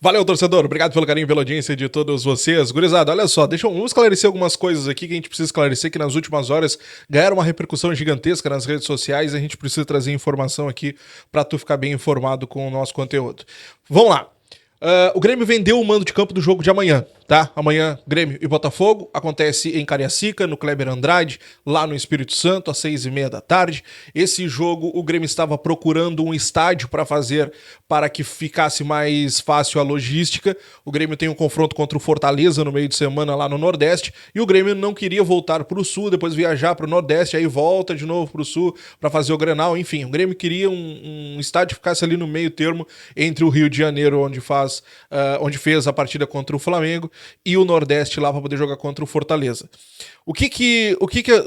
Valeu, torcedor. Obrigado pelo carinho e pela audiência de todos vocês. Gurizada, olha só, vamos esclarecer algumas coisas aqui que a gente precisa esclarecer, que nas últimas horas ganharam uma repercussão gigantesca nas redes sociais e a gente precisa trazer informação aqui pra tu ficar bem informado com o nosso conteúdo. Vamos lá. O Grêmio vendeu o mando de campo do jogo de amanhã, tá? Amanhã, Grêmio e Botafogo, acontece em Cariacica, no Kleber Andrade, lá no Espírito Santo, às 6h30 da tarde. Esse jogo, o Grêmio estava procurando um estádio para fazer, para que ficasse mais fácil a logística. O Grêmio tem um confronto contra o Fortaleza no meio de semana lá no Nordeste, e o Grêmio não queria voltar para o Sul, depois viajar para o Nordeste, aí volta de novo para o Sul para fazer o Grenal. Enfim, o Grêmio queria um estádio que ficasse ali no meio termo entre o Rio de Janeiro, onde fez a partida contra o Flamengo, e o Nordeste lá para poder jogar contra o Fortaleza. O que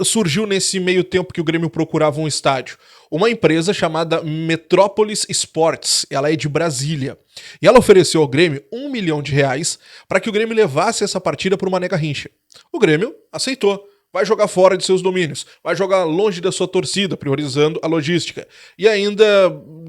surgiu nesse meio tempo que o Grêmio procurava um estádio? Uma empresa chamada Metrópolis Sports, ela é de Brasília, e ela ofereceu ao Grêmio R$ 1 milhão para que o Grêmio levasse essa partida para o Mané Garrincha. O Grêmio aceitou. Vai jogar fora de seus domínios, vai jogar longe da sua torcida, priorizando a logística. E ainda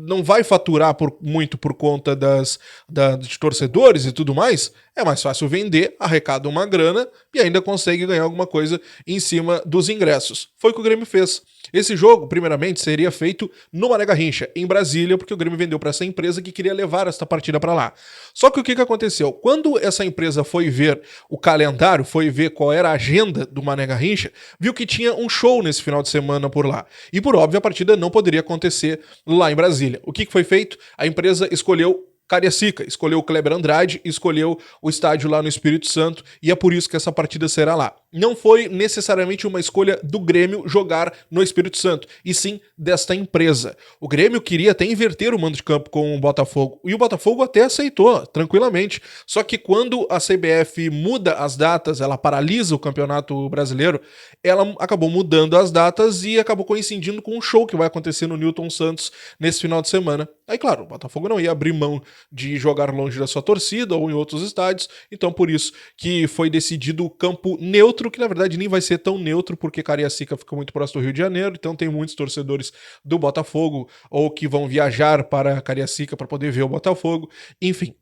não vai faturar muito por conta de torcedores e tudo mais. É mais fácil vender, arrecada uma grana e ainda consegue ganhar alguma coisa em cima dos ingressos. Foi o que o Grêmio fez. Esse jogo, primeiramente, seria feito no Mané Garrincha, em Brasília, porque o Grêmio vendeu para essa empresa que queria levar esta partida para lá. Só que o que aconteceu? Quando essa empresa foi ver o calendário, foi ver qual era a agenda do Mané Garrincha, viu que tinha um show nesse final de semana por lá. E por óbvio, a partida não poderia acontecer lá em Brasília. O que foi feito? A empresa escolheu Cariacica, escolheu o Kleber Andrade, escolheu o estádio lá no Espírito Santo, e é por isso que essa partida será lá. Não foi necessariamente uma escolha do Grêmio jogar no Espírito Santo, e sim desta empresa. O Grêmio queria até inverter o mando de campo com o Botafogo, e o Botafogo até aceitou, tranquilamente. Só que quando a CBF muda as datas, ela paralisa o Campeonato Brasileiro, ela acabou mudando as datas e acabou coincidindo com um show que vai acontecer no Newton Santos nesse final de semana. Aí, claro, o Botafogo não ia abrir mão de jogar longe da sua torcida ou em outros estádios, então por isso que foi decidido o campo neutro, que na verdade nem vai ser tão neutro, porque Cariacica fica muito próximo do Rio de Janeiro, então tem muitos torcedores do Botafogo ou que vão viajar para Cariacica para poder ver o Botafogo, enfim.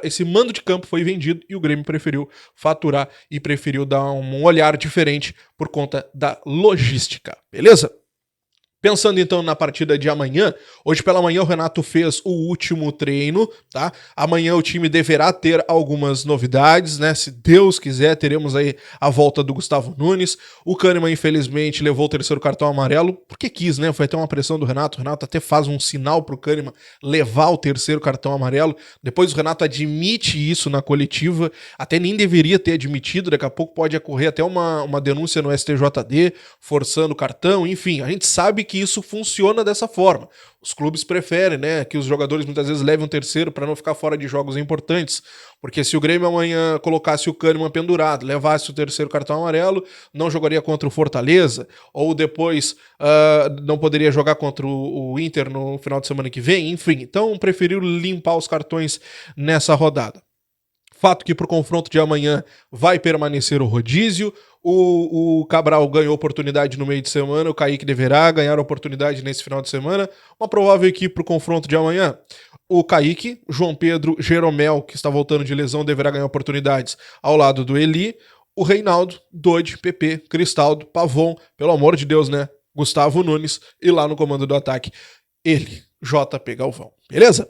Esse mando de campo foi vendido e o Grêmio preferiu faturar e preferiu dar um olhar diferente por conta da logística, beleza? Pensando então na partida de amanhã, hoje pela manhã o Renato fez o último treino, tá? Amanhã o time deverá ter algumas novidades, né? Se Deus quiser, teremos aí a volta do Gustavo Nunes. O Kahneman, infelizmente, levou o terceiro cartão amarelo, porque quis, né? Foi até uma pressão do Renato. O Renato até faz um sinal pro Kahneman levar o terceiro cartão amarelo. Depois o Renato admite isso na coletiva, até nem deveria ter admitido, daqui a pouco pode ocorrer até uma denúncia no STJD, forçando o cartão, enfim, a gente sabe que isso funciona dessa forma. Os clubes preferem, né, que os jogadores muitas vezes levem um terceiro para não ficar fora de jogos importantes, porque se o Grêmio amanhã colocasse o Kahneman pendurado, levasse o terceiro cartão amarelo, não jogaria contra o Fortaleza, ou depois não poderia jogar contra o Inter no final de semana que vem, enfim, então preferiu limpar os cartões nessa rodada. Fato que para o confronto de amanhã vai permanecer o rodízio. O Cabral ganhou oportunidade no meio de semana, o Kaique deverá ganhar oportunidade nesse final de semana. Uma provável equipe para o confronto de amanhã: o Kaique, João Pedro, Jeromel, que está voltando de lesão, deverá ganhar oportunidades ao lado do Eli. O Reinaldo, Dodi, PP, Cristaldo, Pavon, pelo amor de Deus, né? Gustavo Nunes, e lá no comando do ataque, ele, JP Galvão. Beleza?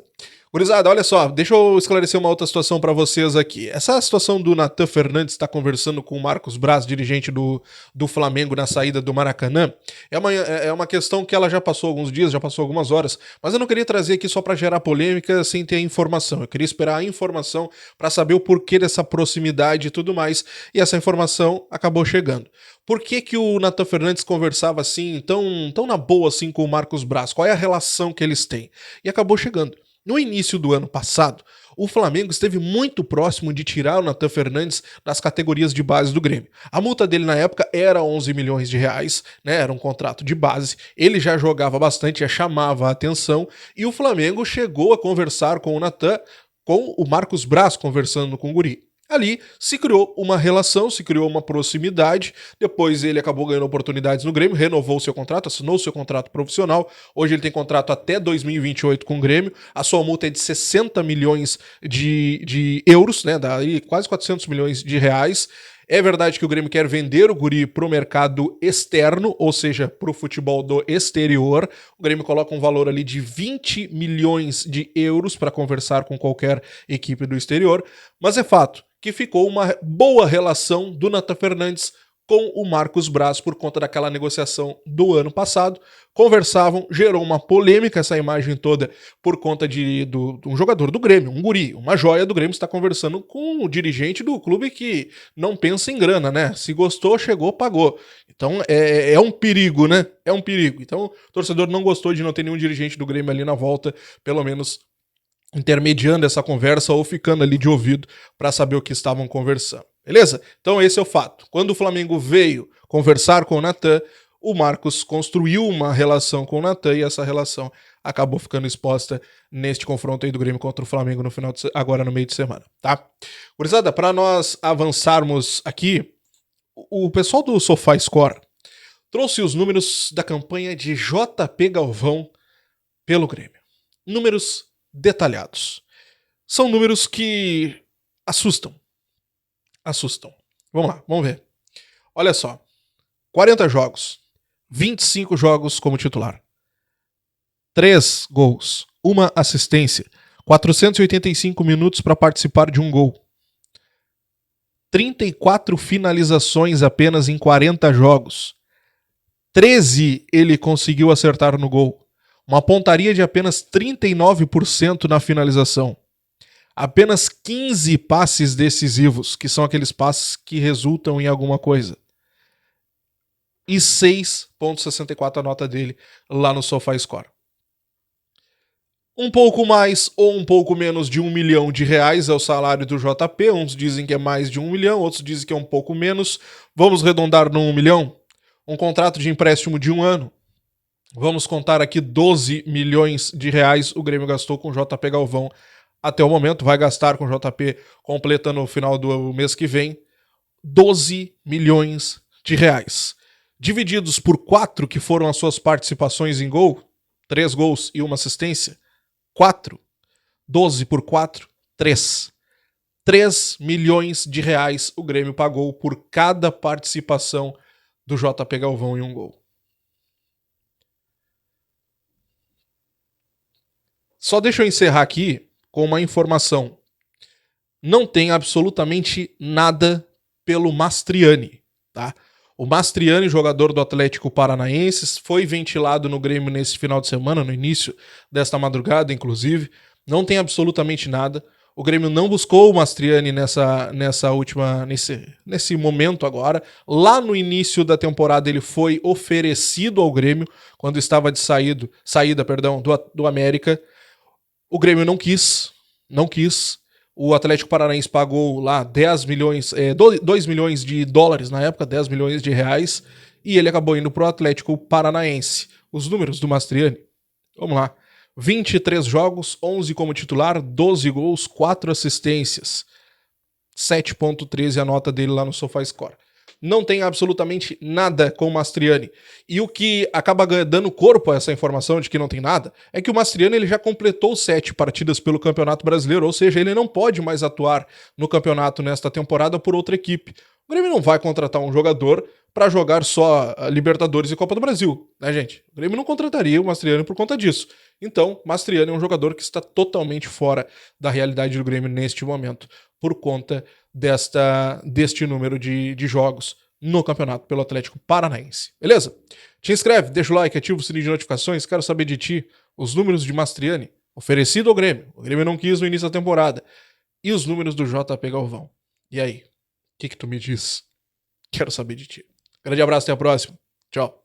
Gurizada, olha só, deixa eu esclarecer uma outra situação para vocês aqui. Essa situação do Natan Fernandes estar conversando com o Marcos Braz, dirigente do Flamengo, na saída do Maracanã, é uma questão que ela já passou alguns dias, já passou algumas horas, mas eu não queria trazer aqui só para gerar polêmica sem ter a informação. Eu queria esperar a informação para saber o porquê dessa proximidade e tudo mais, e essa informação acabou chegando. Por que o Natan Fernandes conversava assim, tão na boa assim com o Marcos Braz? Qual é a relação que eles têm? E acabou chegando. No início do ano passado, o Flamengo esteve muito próximo de tirar o Natan Fernandes das categorias de base do Grêmio. A multa dele na época era 11 milhões de reais, né? Era um contrato de base, ele já jogava bastante, já chamava a atenção, e o Flamengo chegou a conversar com o Natan, com o Marcos Braz conversando com o guri. Ali se criou uma relação, se criou uma proximidade, depois ele acabou ganhando oportunidades no Grêmio, renovou seu contrato, assinou seu contrato profissional, hoje ele tem contrato até 2028 com o Grêmio, a sua multa é de 60 milhões de euros, né, daí quase 400 milhões de reais. É verdade que o Grêmio quer vender o guri para o mercado externo, ou seja, para o futebol do exterior. O Grêmio coloca um valor ali de 20 milhões de euros para conversar com qualquer equipe do exterior, mas é fato que ficou uma boa relação do Nathan Fernandes com o Marcos Braz por conta daquela negociação do ano passado. Conversavam, gerou uma polêmica essa imagem toda por conta de um jogador do Grêmio, um guri, uma joia do Grêmio, está conversando com o dirigente do clube que não pensa em grana, né? Se gostou, chegou, pagou. Então é um perigo, né? É um perigo. Então o torcedor não gostou de não ter nenhum dirigente do Grêmio ali na volta, pelo menos intermediando essa conversa ou ficando ali de ouvido para saber o que estavam conversando. Beleza? Então esse é o fato. Quando o Flamengo veio conversar com o Nathan, o Marcos construiu uma relação com o Nathan e essa relação acabou ficando exposta neste confronto aí do Grêmio contra o Flamengo agora no meio de semana, tá? Gurizada, para nós avançarmos aqui, o pessoal do SofaScore trouxe os números da campanha de JP Galvão pelo Grêmio. Números detalhados. São números que assustam. Assustam. Vamos lá, vamos ver. Olha só. 40 jogos. 25 jogos como titular. 3 gols. 1 assistência. 485 minutos para participar de um gol. 34 finalizações apenas em 40 jogos. 13 ele conseguiu acertar no gol. Uma pontaria de apenas 39% na finalização. Apenas 15 passes decisivos, que são aqueles passes que resultam em alguma coisa. E 6,64 a nota dele lá no SofaScore. Um pouco mais ou um pouco menos de R$1 milhão é o salário do JP. Uns dizem que é mais de 1 milhão, outros dizem que é um pouco menos. Vamos arredondar no 1 milhão? Um contrato de empréstimo de 1 ano. Vamos contar aqui 12 milhões de reais o Grêmio gastou com o JP Galvão até o momento. Vai gastar com o JP completando no final do mês que vem 12 milhões de reais. Divididos por 4 que foram as suas participações em gol, 3 gols e 1 assistência, 4. 12 por 4, 3. 3 milhões de reais o Grêmio pagou por cada participação do JP Galvão em um gol. Só deixa eu encerrar aqui com uma informação. Não tem absolutamente nada pelo Mastriani, tá? O Mastriani, jogador do Atlético Paranaense, foi ventilado no Grêmio nesse final de semana, no início desta madrugada, inclusive. Não tem absolutamente nada. O Grêmio não buscou o Mastriani nesse momento agora. Lá no início da temporada ele foi oferecido ao Grêmio, quando estava de saída do América. O Grêmio não quis. O Atlético Paranaense pagou lá 2 milhões de dólares na época, 10 milhões de reais, e ele acabou indo para o Atlético Paranaense. Os números do Mastriani, vamos lá. 23 jogos, 11 como titular, 12 gols, 4 assistências. 7,13 a nota dele lá no SofaScore. Não tem absolutamente nada com o Mastriani. E o que acaba dando corpo a essa informação de que não tem nada é que o Mastriani ele já completou 7 partidas pelo Campeonato Brasileiro, ou seja, ele não pode mais atuar no campeonato nesta temporada por outra equipe. O Grêmio não vai contratar um jogador para jogar só Libertadores e Copa do Brasil, né, gente? O Grêmio não contrataria o Mastriani por conta disso. Então, Mastriani é um jogador que está totalmente fora da realidade do Grêmio neste momento, por conta deste número de jogos no campeonato pelo Atlético Paranaense. Beleza? Te inscreve, deixa o like, ativa o sininho de notificações. Quero saber de ti os números de Mastriani oferecido ao Grêmio. O Grêmio não quis no início da temporada. E os números do JP Galvão. E aí? O que tu me diz? Quero saber de ti. Grande abraço, até a próxima. Tchau.